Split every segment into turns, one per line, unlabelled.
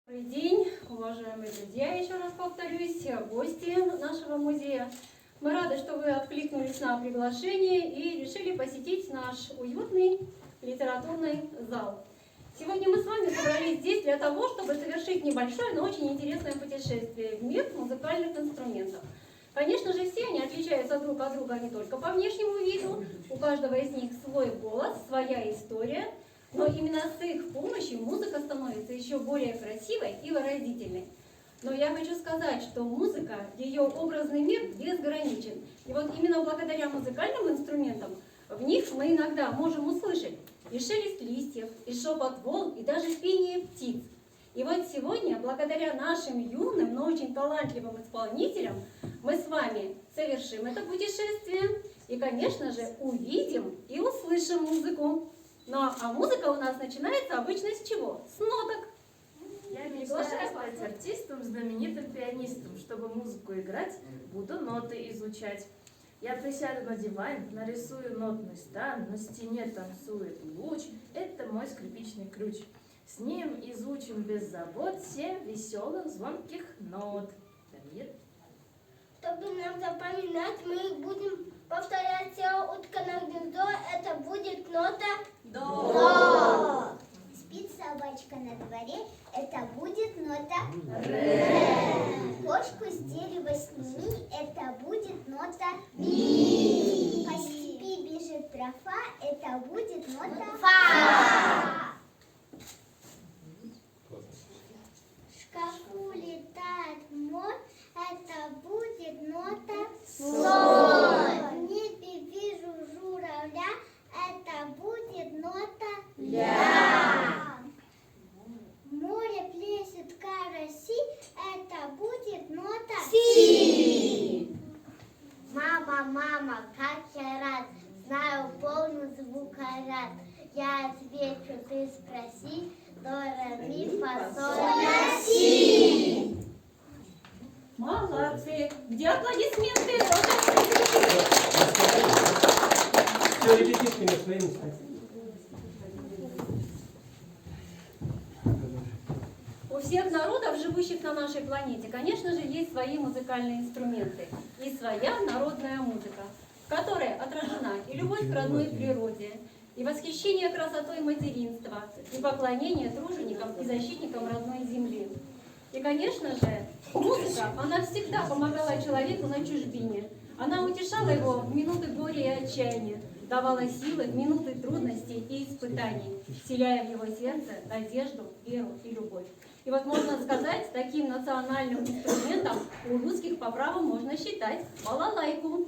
Добрый день, уважаемые друзья, еще раз повторюсь, гости нашего музея. Мы рады, что вы откликнулись на приглашение и решили посетить наш уютный литературный зал. Сегодня мы с вами собрались здесь для того, чтобы совершить небольшое, но очень интересное путешествие в мир музыкальных инструментов. Конечно же, все они отличаются друг от друга не только по внешнему виду, у каждого из них свой голос, своя история. Но именно с их помощью музыка становится еще более красивой и выразительной. Но я хочу сказать, что музыка, ее образный мир безграничен. И вот именно благодаря музыкальным инструментам в них мы иногда можем услышать и шелест листьев, и шепот волн, и даже пение птиц. И вот сегодня, благодаря нашим юным, но очень талантливым исполнителям, мы с вами совершим это путешествие и, конечно же, увидим и услышим музыку. А музыка у нас начинается обычно с чего? С ноток.
Я мечтаю стать артистом, знаменитым пианистом. Чтобы музыку играть, буду ноты изучать. Я присяду на диван, нарисую нотный стан, на стене танцует луч. Это мой скрипичный ключ. С ним изучим без забот 7 веселых звонких нот. Дамир.
Чтобы нам запоминать, мы будем повторять утка на гнездо. Это будет нота до.
Спит собачка на дворе, это будет нота ре. Кошку с дерева сними, это будет нота ми. По степи бежит трофа, это будет нота фа. В шкафу летает мор, это будет нота соль. В небе вижу журавля, это будет нота ля. В море плещет караси, это будет нота си. Мама, мама, как я рад, знаю полный звук рад. Я отвечу, ты спроси, до, ре, ми, фа, соль, ля, си.
Молодцы! Где аплодисменты?
Все, ребятишки на свои места.
У всех народов, живущих на нашей планете, конечно же, есть свои музыкальные инструменты и своя народная музыка, в которой отражена и любовь к родной природе, и восхищение красотой материнства, и поклонение труженикам и защитникам родной земли. И, конечно же, музыка, она всегда помогала человеку на чужбине. Она утешала его в минуты горя и отчаяния, давала силы в минуты трудностей и испытаний, вселяя в его сердце надежду, веру и любовь. И вот можно сказать, таким национальным инструментом у русских по праву можно считать балалайку.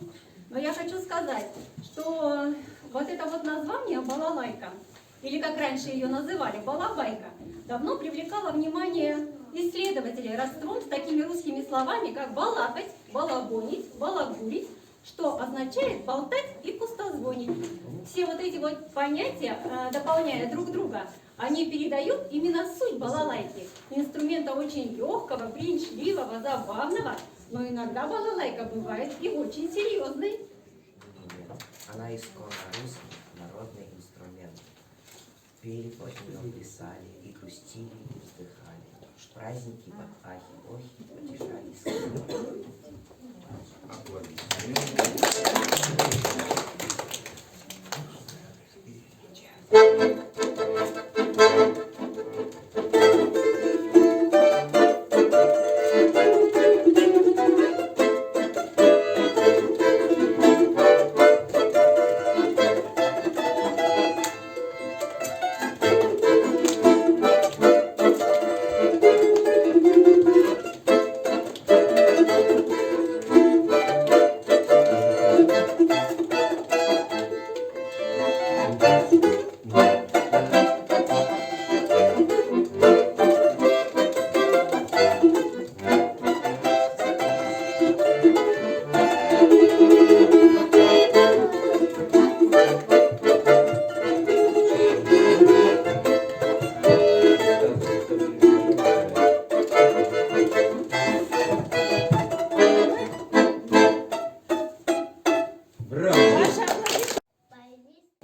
Но я хочу сказать, что вот это вот название балалайка, или как раньше ее называли, балабайка, давно привлекало внимание исследователей родством с такими русскими словами, как балакать, балабонить, балагурить, что означает болтать и пустозвонить. Все вот эти вот понятия, дополняя друг друга, они передают именно суть балалайки. Инструмента очень легкого, бренчливого, забавного, но иногда балалайка бывает и очень серьезной.
Она исконно русский народный инструмент. Пели под нее, писали, и грустили, и вздыхали. Праздники под ахи-охи потешались.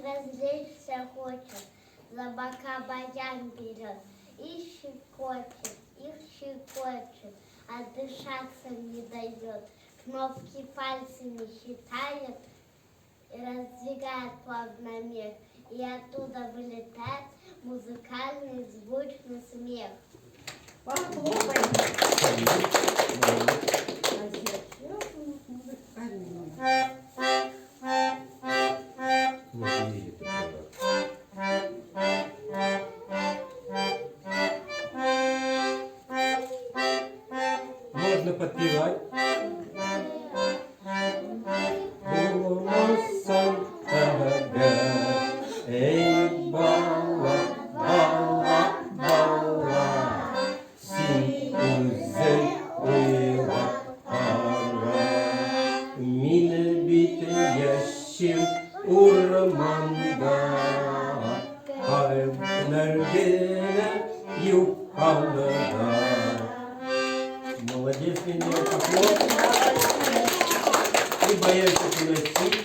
развлечься хочет, за бока баян берет и щекочет.
их щекочет, а дышаться не дает. Кнопки пальцами считает и раздвигает плавно мех. И оттуда вылетает музыкальный звучный смех.
Похлопаем.
Можно подпевать. Эй, бала, бала, бала, си güzel uyulara, mine biter ormanda, kalpler gene yukarıda. Молодец, меня поклон. И боялся приносить.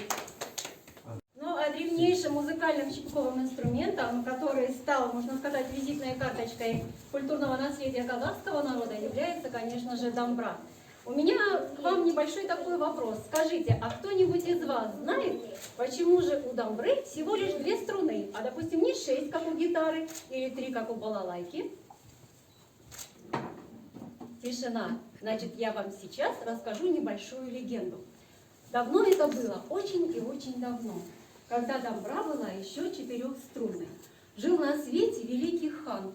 Ну, а древнейшим музыкальным щипковым инструментом, который стал, можно сказать, визитной карточкой культурного наследия казахского народа, является, конечно же, домбра. У меня к вам небольшой такой вопрос. Скажите, а кто-нибудь из вас знает, почему же у домбры всего лишь 2 струны, а, допустим, не 6, как у гитары, или 3, как у балалайки? Тишина. Значит, я вам сейчас расскажу небольшую легенду. Давно это было, очень и очень давно, когда домбра была еще 4-струнной. Жил на свете великий хан.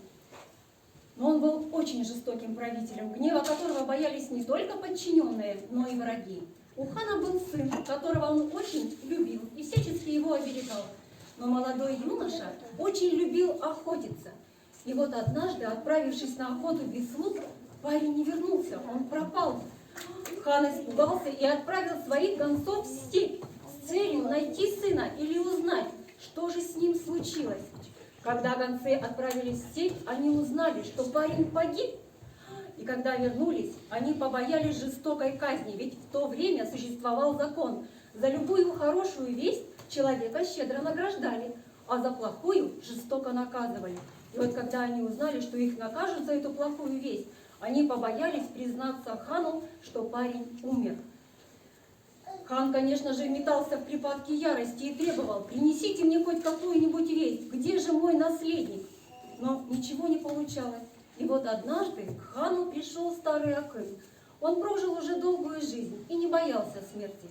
Но он был очень жестоким правителем, гнева которого боялись не только подчиненные, но и враги. У хана был сын, которого он очень любил и всячески его оберегал. Но молодой юноша очень любил охотиться. И вот однажды, отправившись на охоту без слуг, парень не вернулся, он пропал. Хан испугался и отправил своих гонцов в степь с целью найти сына или узнать, что же с ним случилось. Когда гонцы отправились в степь, они узнали, что парень погиб. И когда вернулись, они побоялись жестокой казни, ведь в то время существовал закон. За любую хорошую весть человека щедро награждали, а за плохую жестоко наказывали. И вот когда они узнали, что их накажут за эту плохую весть, они побоялись признаться хану, что парень умер. Хан, конечно же, метался в припадке ярости и требовал: «Принесите мне хоть какую-нибудь весть, где же мой наследник?» Но ничего не получалось. И вот однажды к хану пришел старый Акын. Он прожил уже долгую жизнь и не боялся смерти.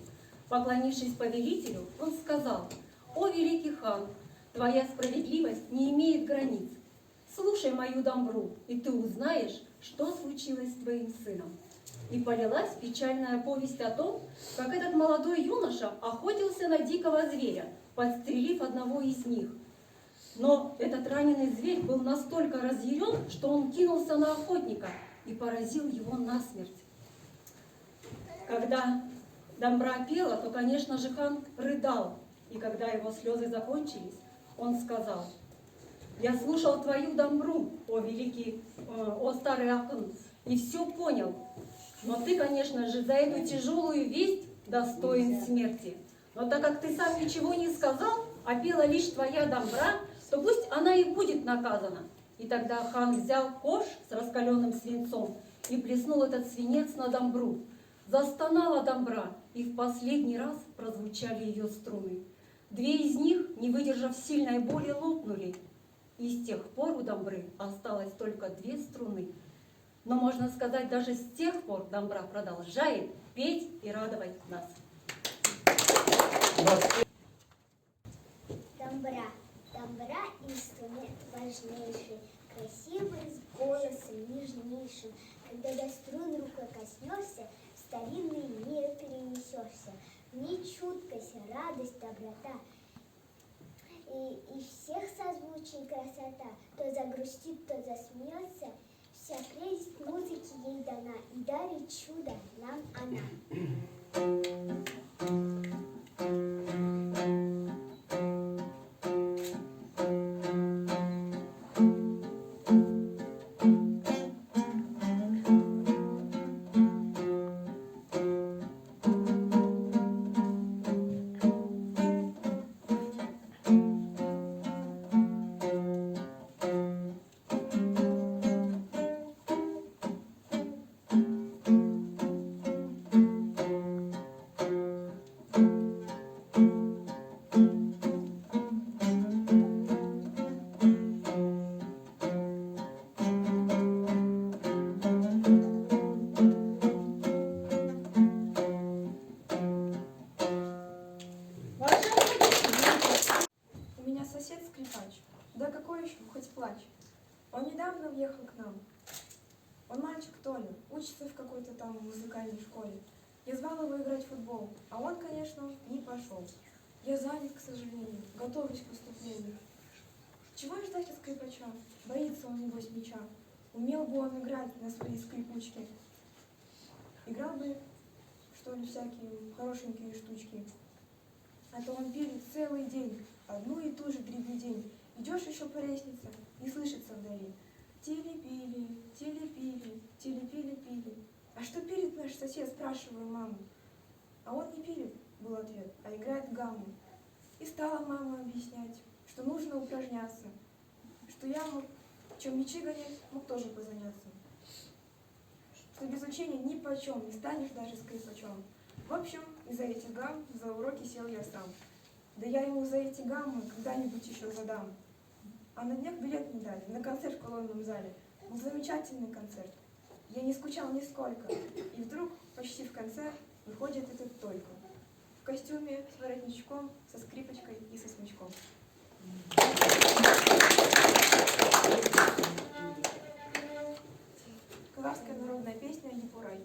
Поклонившись повелителю, он сказал: «О, великий хан, твоя справедливость не имеет границ. Слушай мою домбру, и ты узнаешь, что случилось с твоим сыном». И полилась печальная повесть о том, как этот молодой юноша охотился на дикого зверя, подстрелив одного из них. Но этот раненый зверь был настолько разъярен, что он кинулся на охотника и поразил его насмерть. Когда домбра пела, то, конечно же, хан рыдал. И когда его слезы закончились, он сказал: «Я слушал твою домбру, о старый Акын, и все понял. Но ты, конечно же, за эту тяжелую весть достоин смерти. Но так как ты сам ничего не сказал, а пела лишь твоя домбра, то пусть она и будет наказана». И тогда хан взял ковш с раскаленным свинцом и плеснул этот свинец на домбру. Застонала домбра, и в последний раз прозвучали ее струны. 2 из них, не выдержав сильной боли, лопнули. И с тех пор у домбры осталось только 2 струны. Но, можно сказать, даже с тех пор домбра продолжает петь и радовать нас.
Домбра. Домбра – инструмент важнейший, красивый, с голосом нежнейшим. Когда до струн рукой коснешься, в старинный мир перенесешься. В ней чуткость, радость, доброта. И всех созвучий красота. То загрустит, то засмеется. Вся прелесть музыки ей дана, и дарит чудо нам она.
скач. Да какой еще, хоть плачь. Он недавно въехал к нам. Он мальчик Толя, учится в какой-то там музыкальной школе. Я звал его играть в футбол, а он, конечно, не пошел. Я занят, к сожалению, готовлюсь к поступлению. Чего ждать от скрипача? Боится он, небось, мяча. Умел бы он играть на своей скрипучке. Играл бы, что ли, всякие хорошенькие штучки. А то он пилит целый день, одну и ту же дребедень. Идешь еще по лестнице, и слышится вдали. Телепили, телепили, телепили-пили. А что пилит наш сосед, спрашиваю маму. А он не пилит, был ответ, а играет гамму. И стала мама объяснять, что нужно упражняться, что я мог, чем мячи гонять, мог тоже позаняться. Что без учения ни почем не станешь даже скрипачом. В общем, из-за этих гамм за уроки сел я сам. Да я ему за эти гаммы когда-нибудь еще задам. А на днях билет не дали, на концерт в колонном зале. Был замечательный концерт. Я не скучал нисколько. И вдруг, почти в конце, выходит этот Толька. В костюме, с воротничком, со скрипочкой и со смычком. Казахская народная песня «Епурай».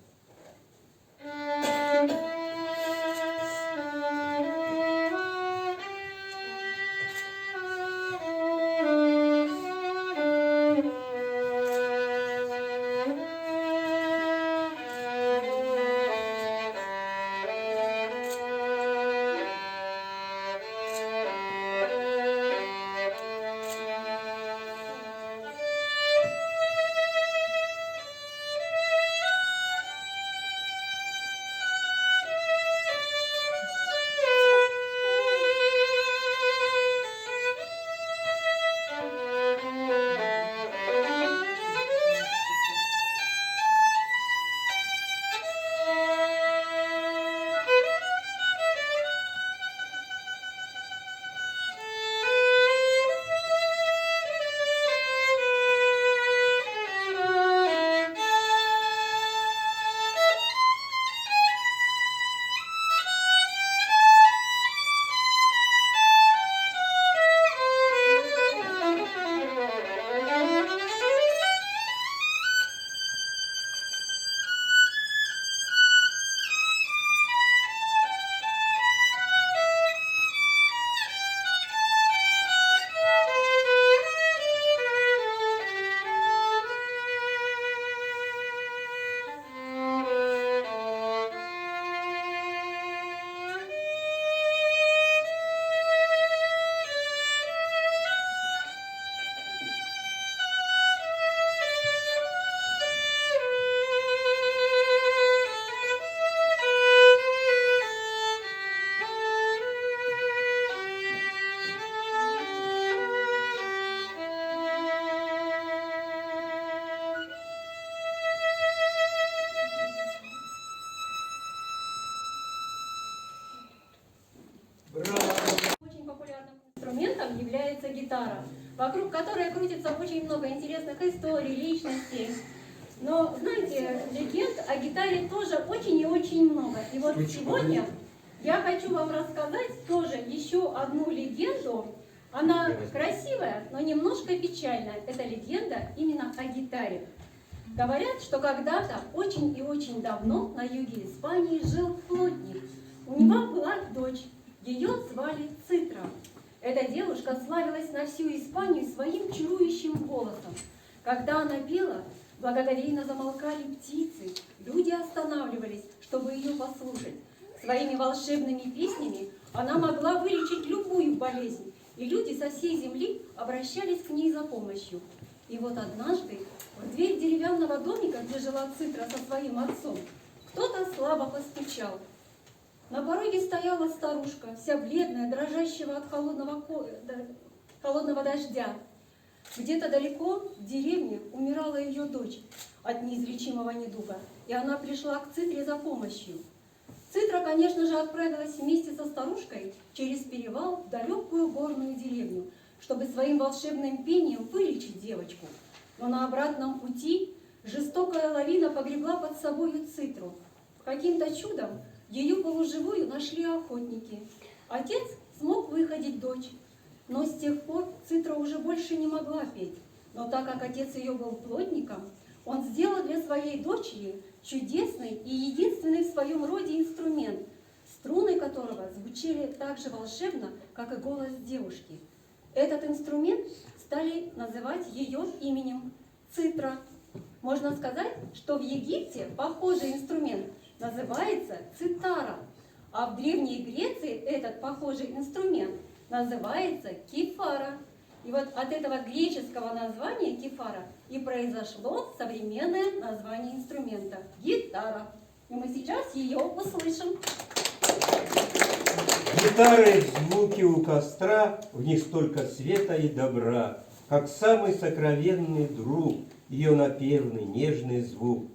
Очень популярным инструментом является гитара, вокруг которой крутится очень много интересных историй, личностей. Но, знаете, легенд о гитаре тоже очень и очень много. И вот сегодня я хочу вам рассказать тоже еще одну легенду. Она красивая, но немножко печальная. Это легенда именно о гитаре. Говорят, что когда-то, очень и очень давно, на юге Испании жил плотник. У него была дочь. Ее звали Цитра. Эта девушка славилась на всю Испанию своим чарующим голосом. Когда она пела, благоговейно замолкали птицы, люди останавливались, чтобы ее послушать. Своими волшебными песнями она могла вылечить любую болезнь, и люди со всей земли обращались к ней за помощью. И вот однажды в дверь деревянного домика, где жила Цитра со своим отцом, кто-то слабо постучал. На пороге стояла старушка, вся бледная, дрожащего от холодного дождя. Где-то далеко в деревне умирала ее дочь от неизлечимого недуга, и она пришла к Цитре за помощью. Цитра, конечно же, отправилась вместе со старушкой через перевал в далекую горную деревню, чтобы своим волшебным пением вылечить девочку. Но на обратном пути жестокая лавина погребла под собою Цитру. Каким-то чудом ее полуживую нашли охотники. Отец смог выходить дочь. Но с тех пор Цитра уже больше не могла петь. Но так как отец ее был плотником, он сделал для своей дочери чудесный и единственный в своем роде инструмент, струны которого звучали так же волшебно, как и голос девушки. Этот инструмент стали называть ее именем Цитра. Можно сказать, что в Египте похожий инструмент называется цитара, а в Древней Греции этот похожий инструмент называется кефара. И вот от этого греческого названия кефара и произошло современное название инструмента – гитара. И мы сейчас ее услышим.
Гитары, звуки у костра, в них столько света и добра, как самый сокровенный друг, ее напевный, нежный звук.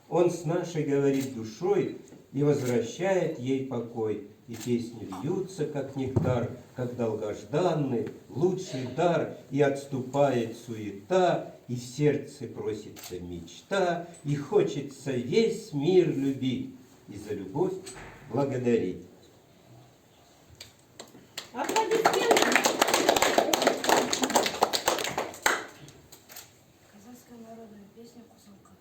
Он с нашей говорит душой и возвращает ей покой. И песни льются, как нектар, как долгожданный, лучший дар, и отступает суета, и в сердце просится мечта, и хочется весь мир любить, и за любовь благодарить.
Аплодисменты!
Казахская народная песня «Кусалка».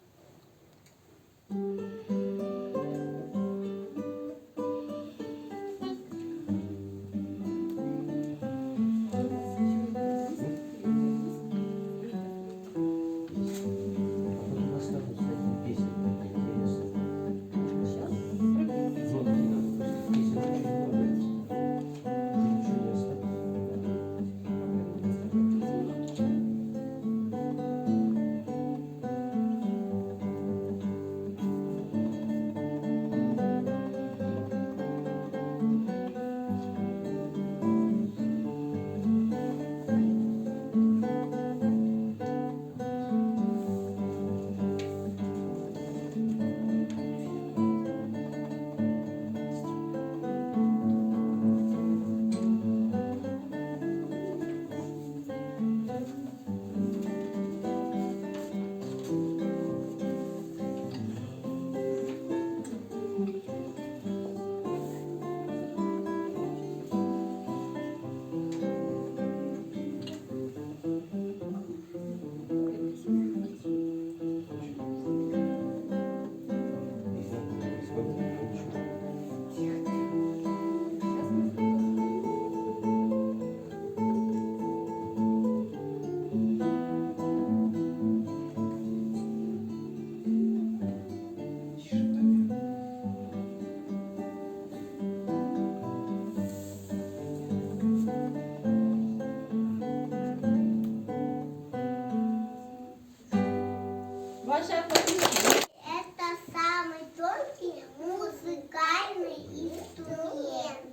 Ваши аплодисменты.
Это самый тонкий музыкальный инструмент.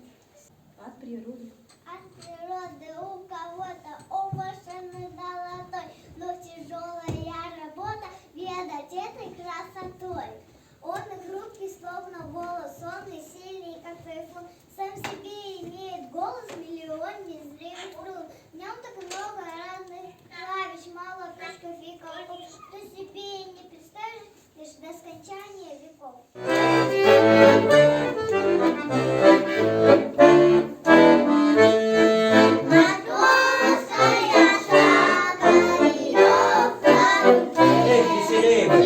От природы.
От природы у кого-то офашены золотой, но тяжелая работа ведать этой красотой. Он и хрупкий, словно волос, он и сильный, как тайфун. Сам себе имеет голос миллион незримых струн. В нем так много разных клавиш, мало точков и колокол, что себе и не представишь лишь до скончания веков.
Эх, веселее бы!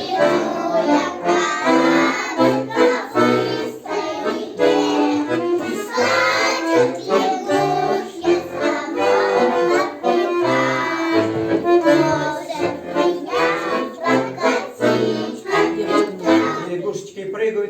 Лягушечки прыгают.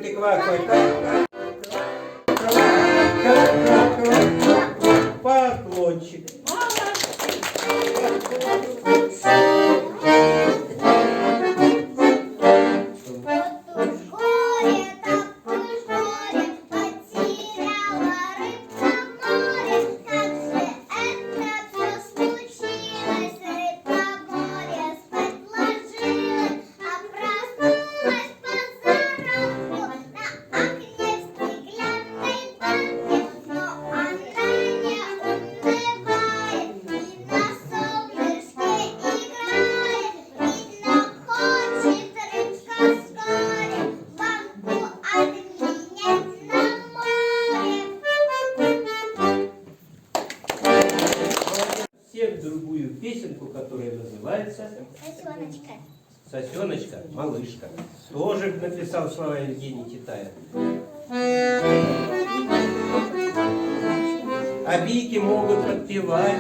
всех другую песенку, которая называется
Сосеночка.
«Сосеночка, малышка». Тоже написал слова Евгений Титаев. А бики могут подпевать.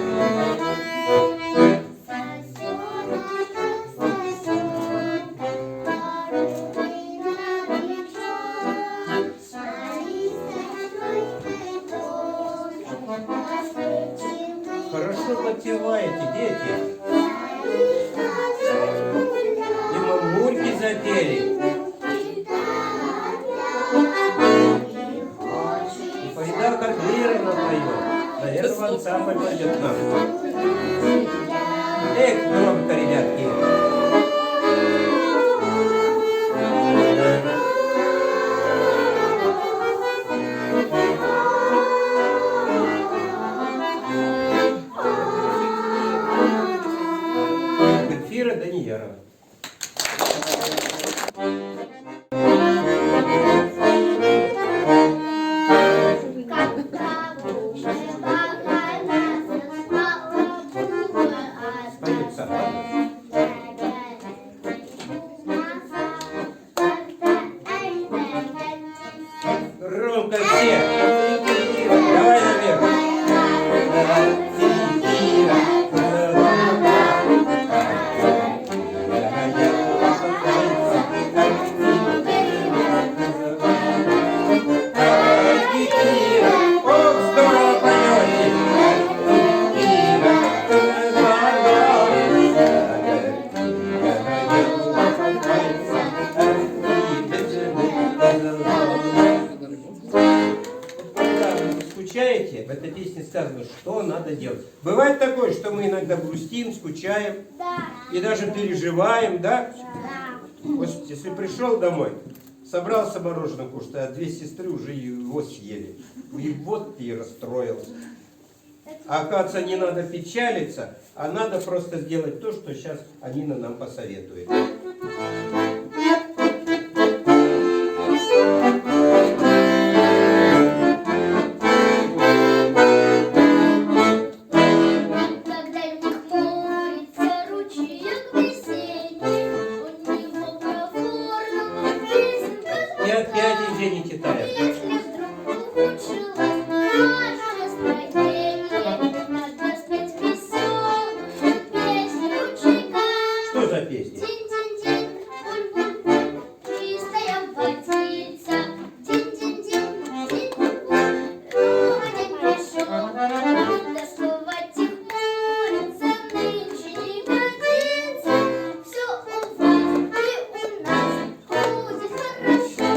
Хорошо подпеваете, дети. И мамульки запели. И Фарида Кадыровна поет. Наверное, в ансамбль пойдет нам. Эх, громко, ребятки. Гульфира Даниярова. Споют собака. Громко все. Давай наверх. Ох, здорово поете. Когда вы скучаете, в этой песне сказано, что надо делать. Бывает такое, что мы иногда грустим, скучаем и даже переживаем, да? Вот если пришел домой, собрался мороженое кушать, а две сестры уже его съели. И вот ты и расстроился. А оказывается, не надо печалиться, а надо просто сделать то, что сейчас Анина нам посоветует.
Когда не хмурится ручеек весенний, у него проворно песенка
И опять Евгений Титаев.
Если вдруг ухудшилось наше настроение, надо спеть веселую песню ручейка.
Что за песня?
Динь-динь-динь, буль-буль-буль, чистая водица. Динь-динь-динь, динь-буль, день пришел. Тосковать и хмуриться нынче не годится. Все у вас и у нас будет хорошо.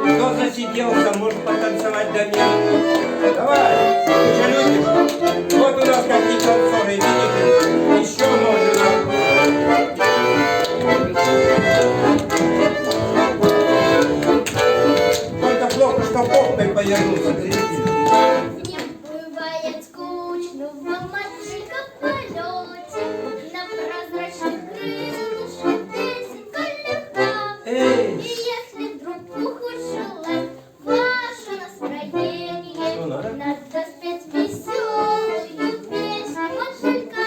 Кто засиделся, может потанцевать до мира? Давай, ты же любишь. Вот у нас какие танцоры, видите? Еще можно. Только плохо, что попой повернулся.
Не бывает скучного мальчика в полете, на прозрачных крылышках песенка легка.
Эй,
И если вдруг ухудшилось ваше настроение,
что надо?
надо спеть веселую песню мотылька.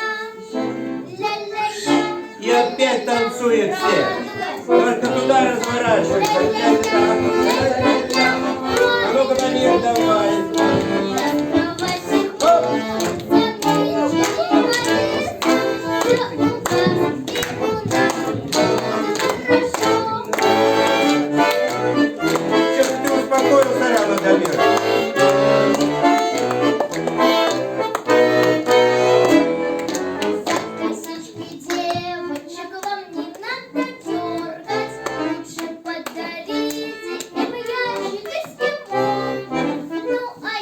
Ля-ля-ля.
И опять танцуют все. Только туда разворачиваются. А ну-ка, Дамир, давай. Чё ты успокоился рано, Дамир?
Косички девочек вам не надо дергать, лучше подарите им ящик эскимо. Ну а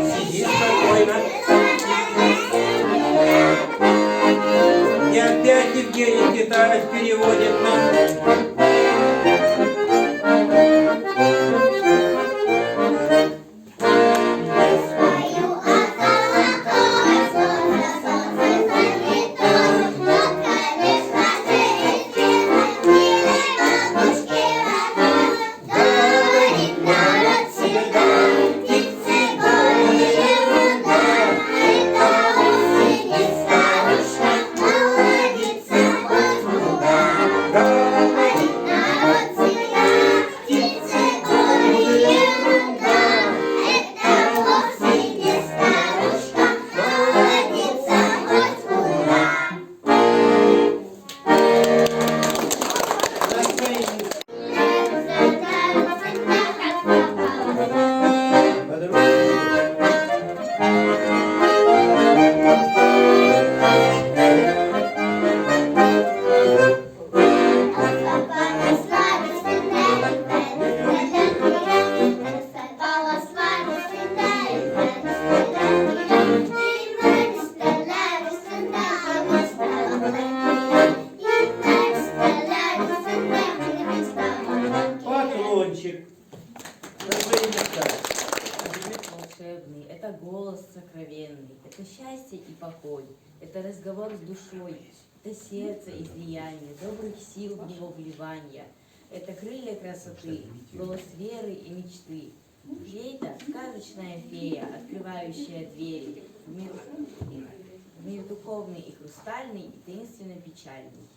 Сиди спокойно. И опять Евгений Китаев переводит нам.
Свою от золотого солнца, солнце залитого, но, конечно же, известно, бабушки родной. Говорит народ всегда, птицы голые луна, это осень и старушка, молодится от луга. Говорит народ всегда, птицы голые луна, это вовсе не старушка, молодится от луга.
Поклончик. На свои места.
Свет волшебный, это голос сокровенный, это счастье и покой, это разговор с душой, это сердце излияние, добрых сил в него вливания, это крылья красоты, голос веры и мечты. Флейта — сказочная фея, открывающая двери в мир духовный и хрустальный, и таинственно печальный.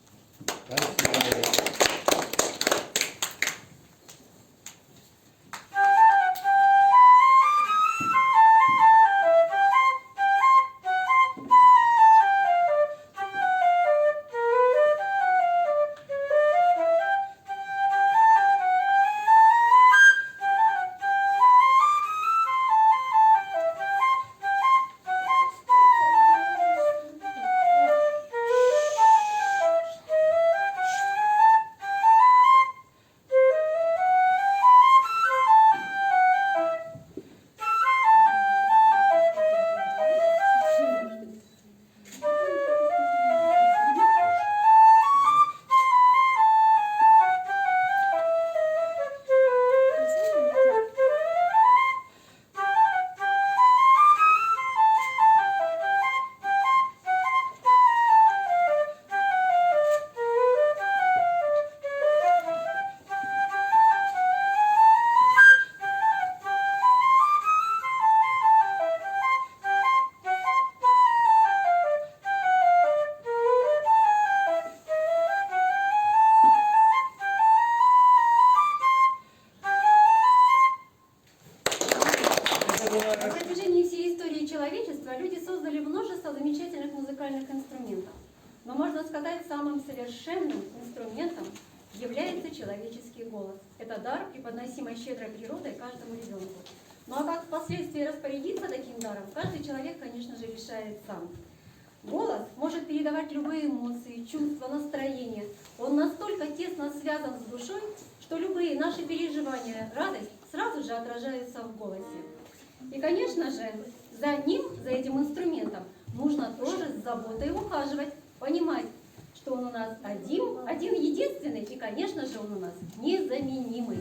На протяжении всей истории человечества люди создали множество замечательных музыкальных инструментов. Но можно сказать, самым совершенным инструментом является человеческий голос. Это дар, преподносимый щедрой природой каждому ребенку. Ну а как впоследствии распорядиться таким даром, каждый человек, конечно же, решает сам. Голос может передавать любые эмоции, чувства, настроения. Он настолько тесно связан с душой, что любые наши переживания, радость сразу же отражаются в голосе. И, конечно же, за ним, за этим инструментом, нужно тоже с заботой ухаживать, понимать, что он у нас один единственный, и, конечно же, он у нас незаменимый.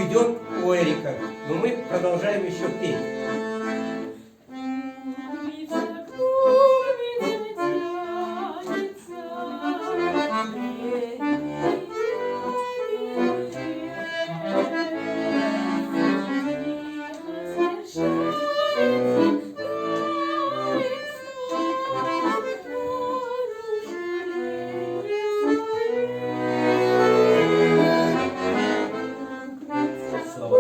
уйдет у Эрика, но мы продолжаем еще петь. Слова.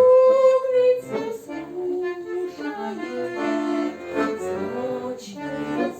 Подчеркни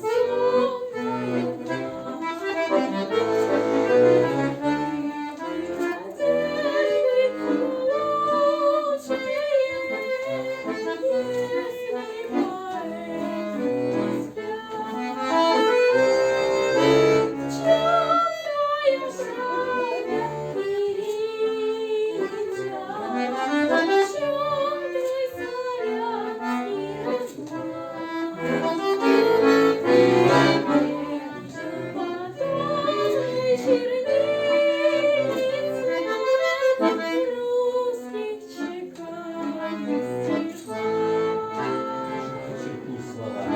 слова.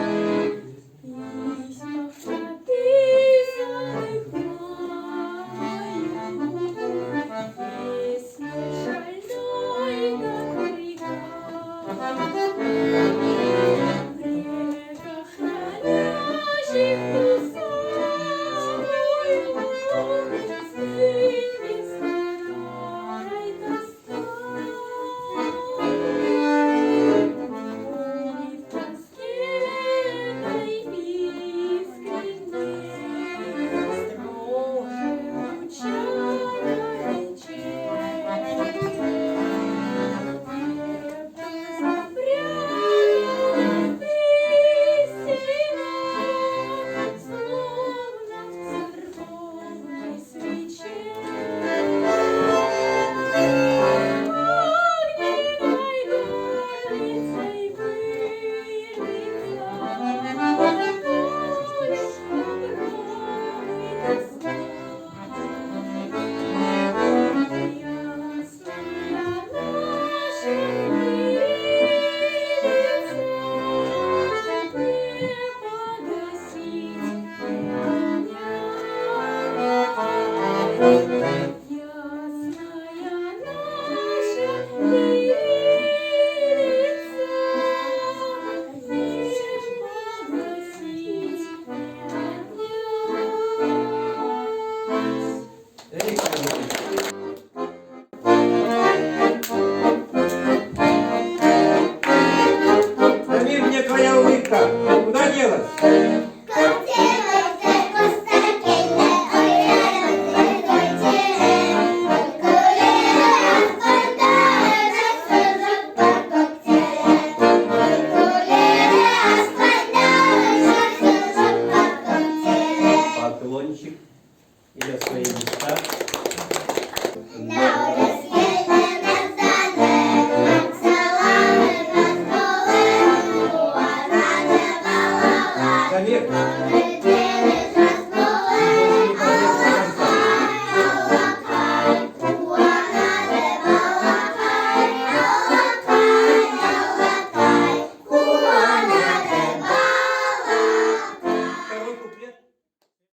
Дамир, мне твоя улыбка. Куда делась? Поклончик и на свои места.